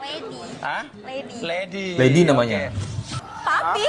Lady. Hah? Lady. Lady. Lady namanya. Tapi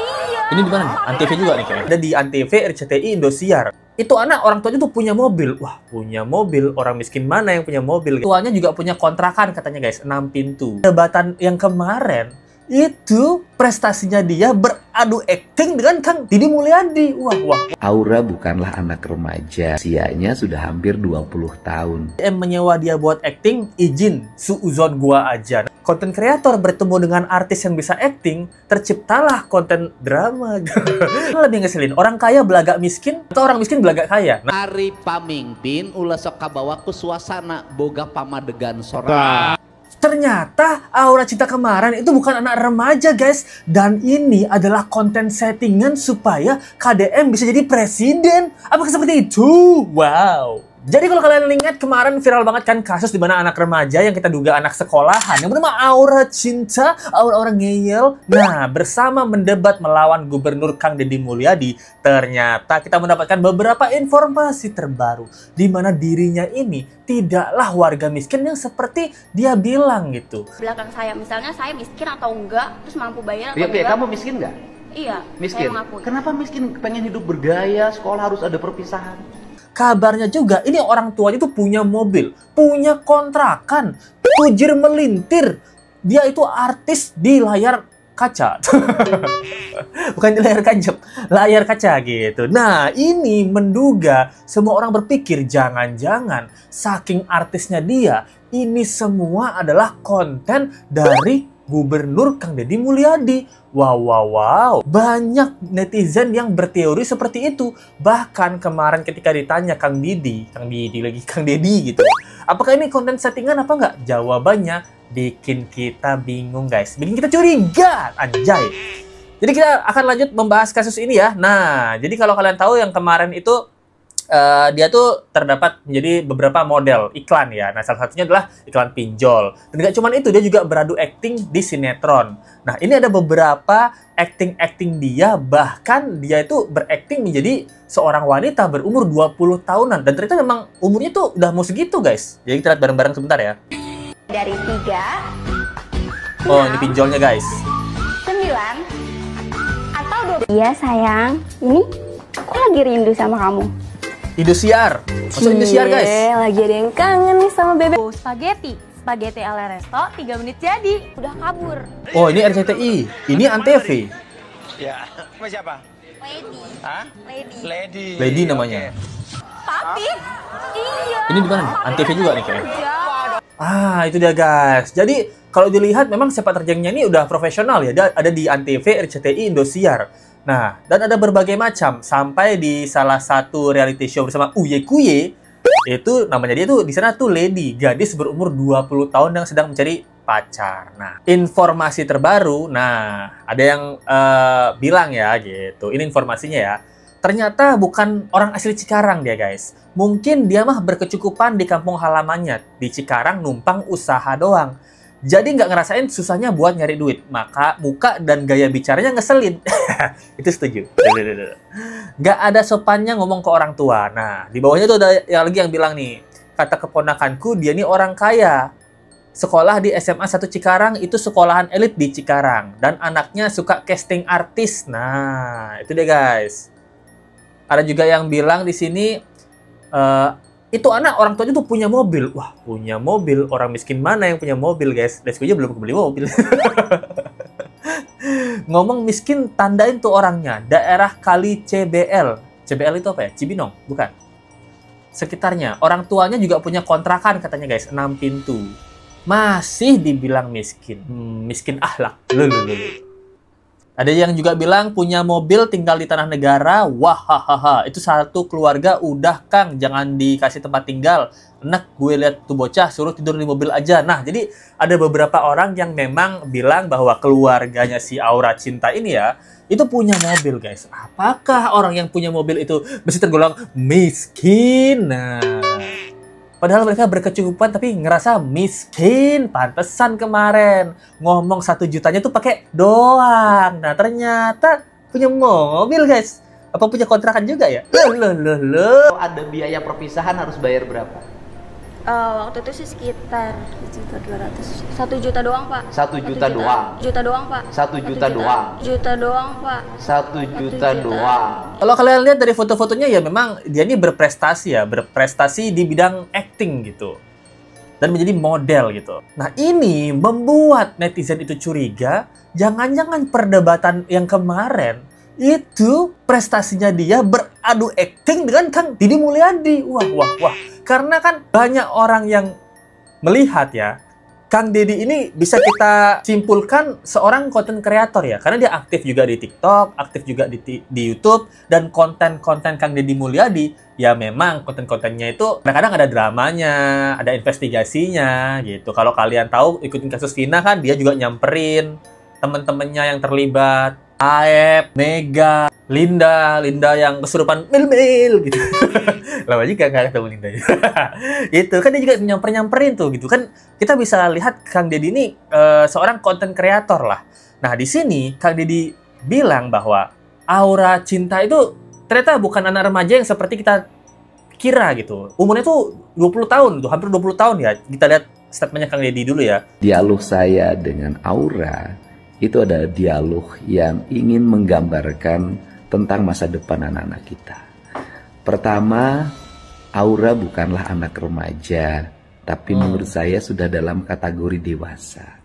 iya. Ini di mana? Antv juga nih kayaknya. Ada di Antv RCTI Indosiar. Itu anak orang tuanya tuh punya mobil. Wah, punya mobil. Orang miskin mana yang punya mobil? Tuanya juga punya kontrakan katanya guys, 6 pintu. Jabatan yang kemarin itu prestasinya dia beradu akting dengan Kang Didi Mulyadi. Wah. Aura bukanlah anak remaja, usianya sudah hampir 20 tahun. Menyewa dia buat akting, izin, suuzon gua aja. Konten kreator bertemu dengan artis yang bisa akting, terciptalah konten drama. Lebih ngeselin, orang kaya belagak miskin atau orang miskin belagak kaya? Nah, Ari pamimpin ulah sok kabawa ku suasana boga pamadegan sora. ternyata Aura Cinta kemarin itu bukan anak remaja guys. Dan ini adalah konten settingan supaya KDM bisa jadi presiden. Apakah seperti itu? Wow. Jadi kalau kalian ingat kemarin viral banget kan kasus di mana anak remaja yang kita duga anak sekolahan yang bernama Aura Cinta, Aura ngeyel. Nah, bersama mendebat melawan Gubernur Kang Deddy Mulyadi, ternyata kita mendapatkan beberapa informasi terbaru di mana dirinya ini tidaklah warga miskin yang seperti dia bilang gitu. Belakang saya, misalnya saya miskin atau enggak, terus mampu bayar atau Iya, enggak. kamu miskin nggak? Iya, Miskin. saya mengakui. Kenapa miskin? Pengen hidup bergaya, sekolah harus ada perpisahan. Kabarnya juga ini orang tuanya tuh punya mobil, punya kontrakan, tujir melintir. Dia itu artis di layar kaca. Bukan di layar kancep, layar kaca gitu. Nah, ini menduga semua orang berpikir jangan-jangan saking artisnya dia, ini semua adalah konten dari Gubernur Kang Deddy Mulyadi. Wow. Banyak netizen yang berteori seperti itu. Bahkan kemarin ketika ditanya Kang Deddy gitu. Apakah ini konten settingan apa enggak? Jawabannya bikin kita bingung guys. Bikin kita curiga. Anjay. Jadi kita akan lanjut membahas kasus ini ya. Nah, jadi kalau kalian tahu yang kemarin itu dia tuh terdapat menjadi beberapa model iklan ya. Nah, salah satunya adalah iklan pinjol. Dan gak cuma itu, dia juga beradu akting di sinetron. Nah, ini ada beberapa akting dia, bahkan dia itu berakting menjadi seorang wanita berumur 20 tahunan. Dan ternyata memang umurnya tuh udah mau segitu guys. Jadi kita lihat bareng-bareng sebentar ya. Dari 3, Oh, ini pinjolnya guys. 9, atau 12. Iya sayang, ini aku lagi rindu sama kamu. Indosiar. Masuk Indosiar guys. Lagi ada yang kangen nih sama bebek. Spaghetti ala resto, 3 menit jadi. Udah kabur. Oh, ini RCTI. Ini Antv. Ya, sama siapa? Lady. Hah? Lady. Lady namanya. Tapi iya. Ini di mana? Antv juga nih kayaknya. Kerja. Itu dia guys. Jadi kalau dilihat memang sepak terjangnya ini udah profesional ya. Dia ada di Antv, RCTI, Indosiar. Nah, dan ada berbagai macam sampai di salah satu reality show bersama Uye Kuye. Itu namanya dia tuh di sana tuh Lady, gadis berumur 20 tahun yang sedang mencari pacar. Nah, informasi terbaru, ada yang bilang ya gitu. Ini informasinya ya. Ternyata bukan orang asli Cikarang dia guys. Mungkin dia mah berkecukupan di kampung halamannya di Cikarang numpang usaha doang. Jadi nggak ngerasain susahnya buat nyari duit. Maka muka dan gaya bicaranya ngeselin. Itu setuju. Nggak ada sopannya ngomong ke orang tua. Nah, di bawahnya tuh ada yang lagi yang bilang nih. Kata keponakanku, dia nih orang kaya. Sekolah di SMA 1 Cikarang, itu sekolahan elit di Cikarang. Dan anaknya suka casting artis. Nah, itu deh guys. Ada juga yang bilang di sini, itu anak orang tuanya tuh punya mobil. Wah, punya mobil. Orang miskin mana yang punya mobil, guys? Lesku aja belum beli mobil. Ngomong miskin, tandain tuh orangnya. Daerah Kali CBL. CBL itu apa ya? Cibinong? Bukan. Sekitarnya. Orang tuanya juga punya kontrakan katanya, guys. 6 pintu. Masih dibilang miskin. Miskin akhlak. Ada yang juga bilang punya mobil tinggal di tanah negara. Wah, itu satu keluarga udah Kang, jangan dikasih tempat tinggal. Enak gue lihat tuh bocah suruh tidur di mobil aja. Nah, jadi ada beberapa orang yang memang bilang bahwa keluarganya si Aura Cinta ini ya, itu punya mobil guys. Apakah orang yang punya mobil itu mesti tergolong miskin? Nah, padahal mereka berkecukupan tapi ngerasa miskin. Pantesan kemarin ngomong 1 jutanya tuh pakai doang. Nah, ternyata punya mobil, guys. Apa punya kontrakan juga ya? Kalau ada biaya perpisahan harus bayar berapa? Waktu itu sih sekitar 1 juta doang, Pak. 1 juta doang. Juta doang, Pak. 1 juta doang. Juta doang, Pak. 1 juta doang. Kalau kalian lihat dari foto-fotonya ya memang dia ini berprestasi ya, berprestasi di bidang acting gitu. Dan menjadi model gitu. Nah ini membuat netizen itu curiga, jangan-jangan perdebatan yang kemarin itu prestasinya dia beradu acting dengan Kang Deddy Mulyadi. Wah. Karena kan banyak orang yang melihat ya, Kang Deddy ini bisa kita simpulkan seorang content creator ya. Karena dia aktif juga di TikTok, aktif juga di YouTube. Dan konten-konten Kang Deddy Mulyadi, ya memang konten-kontennya itu kadang-kadang ada dramanya, ada investigasinya gitu. Kalau kalian tahu, ikutin kasus Vina kan, dia juga nyamperin temen-temennya yang terlibat. Aep, Mega, Linda yang kesurupan mil gitu. Lama juga nggak ketemu Linda. Itu kan dia juga nyamperin tuh gitu kan. Kita bisa lihat Kang Deddy ini seorang konten kreator lah. Nah di sini Kang Deddy bilang bahwa aura cinta itu ternyata bukan anak remaja yang seperti kita kira gitu. Umurnya tuh 20 tahun tuh, hampir 20 tahun ya. Kita lihat statementnya Kang Deddy dulu ya. Dialog saya dengan Aura itu adalah dialog yang ingin menggambarkan tentang masa depan anak-anak kita. Pertama, Aura bukanlah anak remaja, tapi menurut saya sudah dalam kategori dewasa.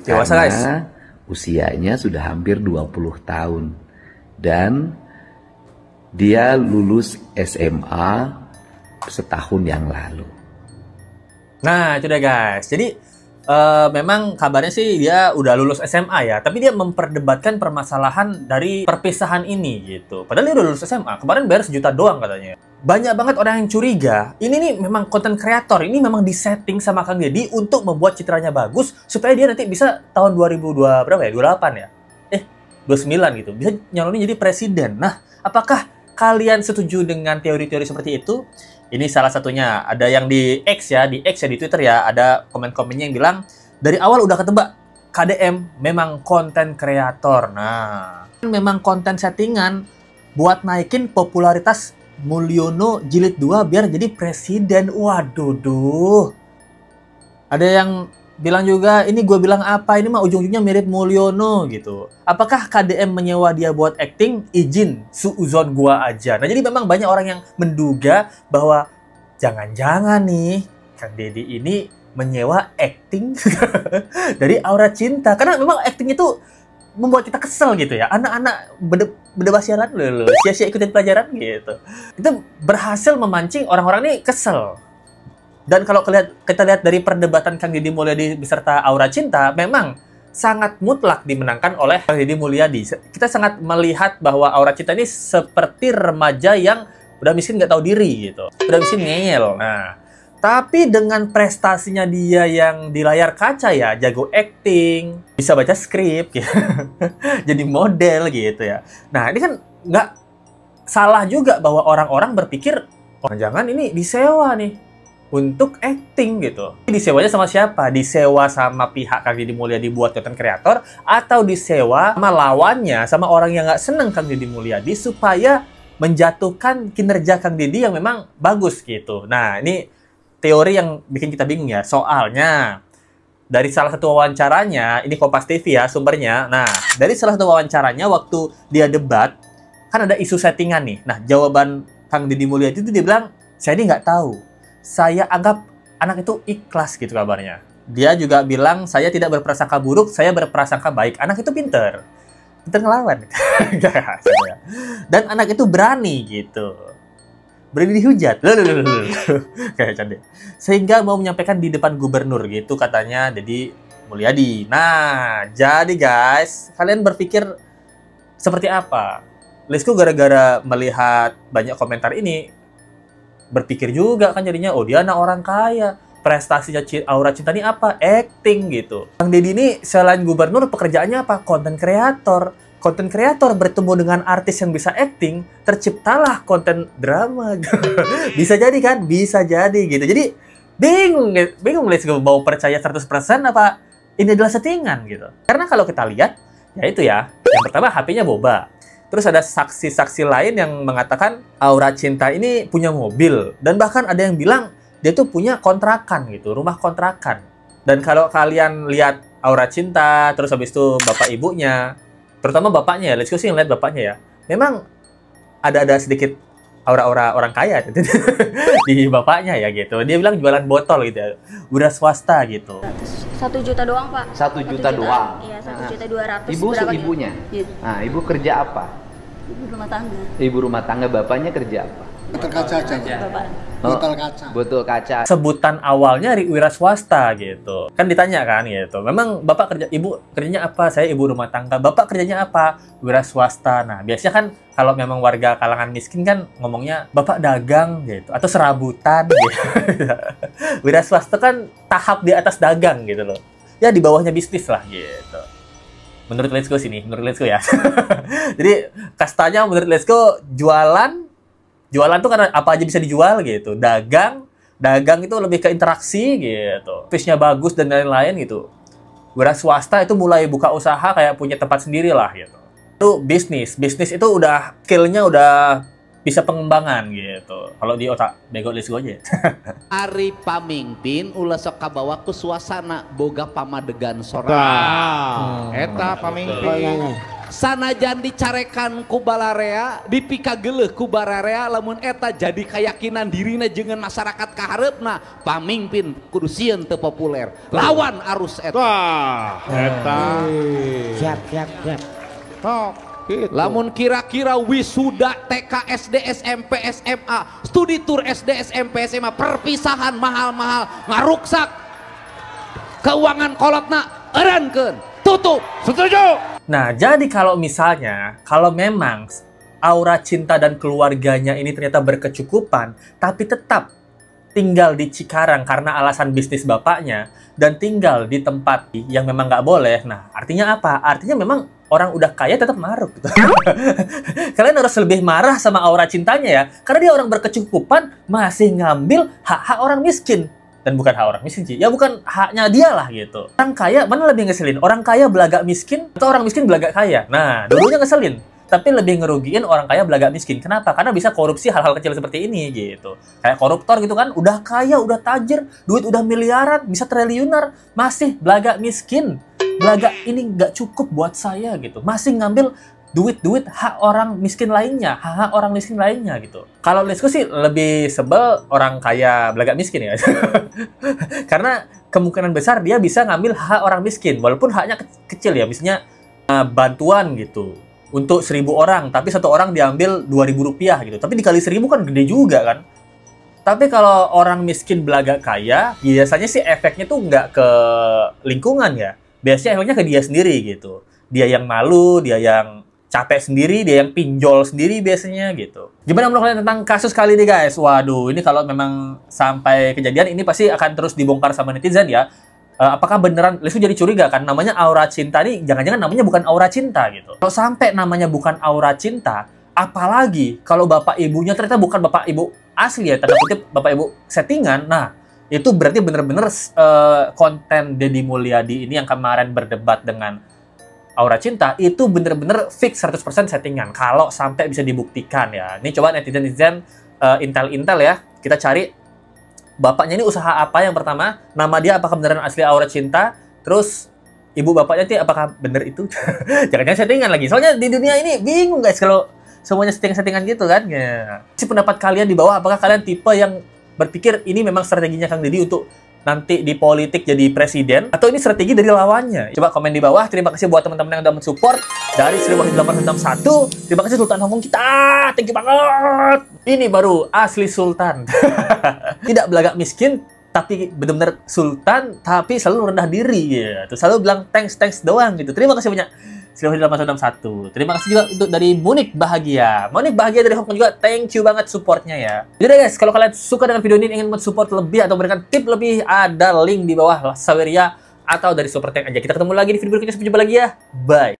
Dewasa, karena guys. Usianya sudah hampir 20 tahun. Dan dia lulus SMA setahun yang lalu. Nah itu deh guys. Jadi memang kabarnya sih dia udah lulus SMA ya, tapi dia memperdebatkan permasalahan dari perpisahan ini gitu. Padahal dia udah lulus SMA, kemarin bayar 1 juta doang katanya. Banyak banget orang yang curiga, ini nih memang konten kreator, ini memang disetting sama Kang Deddy untuk membuat citranya bagus supaya dia nanti bisa tahun 2002 berapa ya? 28 ya? 29 gitu, bisa nyalonin jadi presiden. Nah, apakah kalian setuju dengan teori-teori seperti itu? Ini salah satunya, ada yang di X ya, di Twitter ya, ada komen-komennya yang bilang, dari awal udah ketebak, KDM memang konten kreator. Nah, memang konten settingan buat naikin popularitas Mulyono jilid 2 biar jadi presiden. Waduh. Ada yang bilang juga, ini gue bilang apa, ini mah ujung-ujungnya mirip Mulyono gitu. Apakah KDM menyewa dia buat acting? Izin, suuzon gue aja. Nah jadi memang banyak orang yang menduga bahwa jangan-jangan nih Kang Deddy ini menyewa acting dari Aura Cinta. Karena memang acting itu membuat kita kesel gitu ya. Anak-anak beda siaran loh, sia-sia ikutin pelajaran gitu. Itu berhasil memancing orang-orang ini kesel. Dan kalau kita lihat dari perdebatan Kang Deddy Mulyadi beserta Aura Cinta, memang sangat mutlak dimenangkan oleh Kang Deddy Mulyadi. Kita sangat melihat bahwa Aura Cinta ini seperti remaja yang udah miskin nggak tahu diri gitu. Udah miskin ngeyel. Nah, tapi dengan prestasinya dia yang di layar kaca ya, jago acting, bisa baca skrip, gitu. Jadi model gitu ya. Nah, ini kan nggak salah juga bahwa orang-orang berpikir, oh, jangan ini disewa nih untuk acting gitu. Disewanya sama siapa? Disewa sama pihak Kang Deddy Mulyadi buat konten kreator, atau disewa sama lawannya, sama orang yang nggak seneng Kang Deddy Mulyadi supaya menjatuhkan kinerja Kang Deddy yang memang bagus gitu. Nah, ini teori yang bikin kita bingung ya. Soalnya dari salah satu wawancaranya, ini Kompas TV ya sumbernya. Nah, dari salah satu wawancaranya waktu dia debat, kan ada isu settingan nih. Nah, jawaban Kang Deddy Mulyadi itu dia bilang, saya ini nggak tahu. Saya anggap anak itu ikhlas gitu kabarnya. Dia juga bilang, saya tidak berprasangka buruk, saya berprasangka baik. Anak itu pinter ngelawan. Dan anak itu berani gitu. Berani dihujat. Kayak canda. Sehingga mau menyampaikan di depan gubernur gitu katanya Deddy Mulyadi. Nah, jadi guys, kalian berpikir seperti apa? Lesku gara-gara melihat banyak komentar ini, berpikir juga kan jadinya, oh dia anak orang kaya. Prestasinya Aura Cinta ini apa? Acting gitu. Kang Deddy ini selain gubernur, pekerjaannya apa? Konten kreator. Konten kreator bertemu dengan artis yang bisa acting, terciptalah konten drama. Bisa jadi kan? Bisa jadi gitu. Jadi bingung let's go, mau percaya 100% apa ini adalah settingan gitu. Karena kalau kita lihat, ya itu ya. Yang pertama HP-nya boba. Terus ada saksi-saksi lain yang mengatakan Aura Cinta ini punya mobil. Dan bahkan ada yang bilang dia tuh punya kontrakan gitu, rumah kontrakan. Dan kalau kalian lihat aura cinta, terus habis itu bapak ibunya, terutama bapaknya ya, let's go sih ngeliat bapaknya ya, memang ada sedikit aura-aura orang kaya gitu. Di bapaknya ya gitu. Dia bilang jualan botol gitu ya, udah swasta gitu. 1 juta doang, Pak. 1 juta doang. Iya, 1.200.000. Ibu berapa ibunya. Iya. Nah, ibu kerja apa? Ibu rumah tangga. Ibu rumah tangga, bapaknya kerja apa? Botol kaca aja. Bapak. Botol kaca. Botol kaca. Sebutan awalnya wira swasta gitu. Kan ditanya kan gitu. Memang bapak kerja, ibu kerjanya apa? Saya ibu rumah tangga. Bapak kerjanya apa? Wira swasta. Nah, biasanya kan kalau memang warga kalangan miskin kan ngomongnya bapak dagang gitu atau serabutan gitu. Wira swasta kan tahap di atas dagang gitu loh. Ya di bawahnya bisnis lah gitu. Menurut Let's Go sini, menurut Let's Go ya. Jadi kastanya menurut Let's Go jualan tuh karena apa aja bisa dijual gitu. Dagang itu lebih ke interaksi gitu. Fishnya bagus dan lain-lain gitu. Wira swasta itu mulai buka usaha kayak punya tempat sendiri lah gitu. Itu bisnis itu udah skillnya udah bisa pengembangan gitu. Kalau di otak bego Let's Go aja. Ari pamingpin ulah sok kabawa ku suasana boga pamadegan sorangan. Eta pamingpin. Sanajan dicarekan ku balarea, dipikageuleuh ku balarea, lamun eta jadi keyakinan dirina jeung masyarakat kahareupna, pamingpin kudu sieun teu populer. Lawan arus eta. Wah, eta. Siap. Tok, gitu. Lamun kira-kira wisuda TK, SD, SMP, SMA, studi tur SD, SMP, SMA, perpisahan mahal-mahal, ngaruksak keuangan kolotna, eureunkeun, tutup. Setuju. Nah, jadi kalau memang aura cinta dan keluarganya ini ternyata berkecukupan, tapi tetap tinggal di Cikarang karena alasan bisnis bapaknya, dan tinggal di tempat yang memang nggak boleh. Nah, artinya apa? Artinya memang orang udah kaya tetap maruk gitu. Kalian harus lebih marah sama aura cintanya ya, karena dia orang berkecukupan masih ngambil hak-hak orang miskin. Dan bukan hak orang miskin sih, ya bukan haknya dia lah gitu. Orang kaya mana lebih ngeselin? Orang kaya belagak miskin atau orang miskin belagak kaya? Nah, dulunya ngeselin, tapi lebih ngerugiin orang kaya belagak miskin. Kenapa? Karena bisa korupsi hal-hal kecil seperti ini gitu. Kayak koruptor gitu kan, udah kaya, udah tajir, duit udah miliaran, bisa triliuner, masih belagak miskin. Belagak ini nggak cukup buat saya gitu. Masih ngambil duit hak orang miskin lainnya, hak orang miskin lainnya gitu. Kalau Let's Go sih lebih sebel orang kaya belagak miskin ya. Karena kemungkinan besar dia bisa ngambil hak orang miskin, walaupun haknya kecil ya, misalnya bantuan gitu untuk 1.000 orang, tapi satu orang diambil Rp2.000 gitu. Tapi dikali 1.000 kan gede juga kan. Tapi kalau orang miskin belagak kaya, biasanya sih efeknya tuh nggak ke lingkungan ya. Biasanya efeknya ke dia sendiri gitu. Dia yang malu, dia yang capek sendiri, dia yang pinjol sendiri biasanya gitu. Gimana menurut kalian tentang kasus kali ini guys? Waduh, ini kalau memang sampai kejadian ini pasti akan terus dibongkar sama netizen ya. Apakah beneran Let's Go jadi curiga kan? Namanya aura cinta nih, jangan-jangan namanya bukan aura cinta gitu. Kalau sampai namanya bukan aura cinta, apalagi kalau bapak ibunya ternyata bukan bapak ibu asli ya, tanda kutip bapak ibu settingan. Nah, itu berarti bener-bener konten Deddy Mulyadi ini yang kemarin berdebat dengan aura cinta itu bener-bener fix 100% settingan kalau sampai bisa dibuktikan ya. Ini coba netizen intel ya, kita cari bapaknya ini usaha apa yang pertama, nama dia apakah beneran asli aura cinta, terus ibu bapaknya tuh apakah bener itu. Jangan-jangan settingan lagi, soalnya di dunia ini bingung guys kalau semuanya settingan gitu kan ya. Si pendapat kalian di bawah, apakah kalian tipe yang berpikir ini memang strateginya Kang Deddy untuk nanti di politik jadi presiden, atau ini strategi dari lawannya? Coba komen di bawah. Terima kasih buat teman-teman yang udah mensupport dari 1861. Terima kasih Sultan Hongkong kita, thank you banget. Ini baru asli Sultan. Tidak belagak miskin, tapi benar-benar Sultan, tapi selalu rendah diri ya. Terus selalu bilang thanks doang gitu. Terima kasih banyak 1861. Terima kasih juga untuk dari Monik Bahagia dari Hongkong juga, thank you banget supportnya ya. Jadi guys, kalau kalian suka dengan video ini, ingin mensupport lebih atau memberikan tip lebih, ada link di bawah Saweria atau dari Super Thank aja. Kita ketemu lagi di video berikutnya, sampai jumpa lagi ya, bye.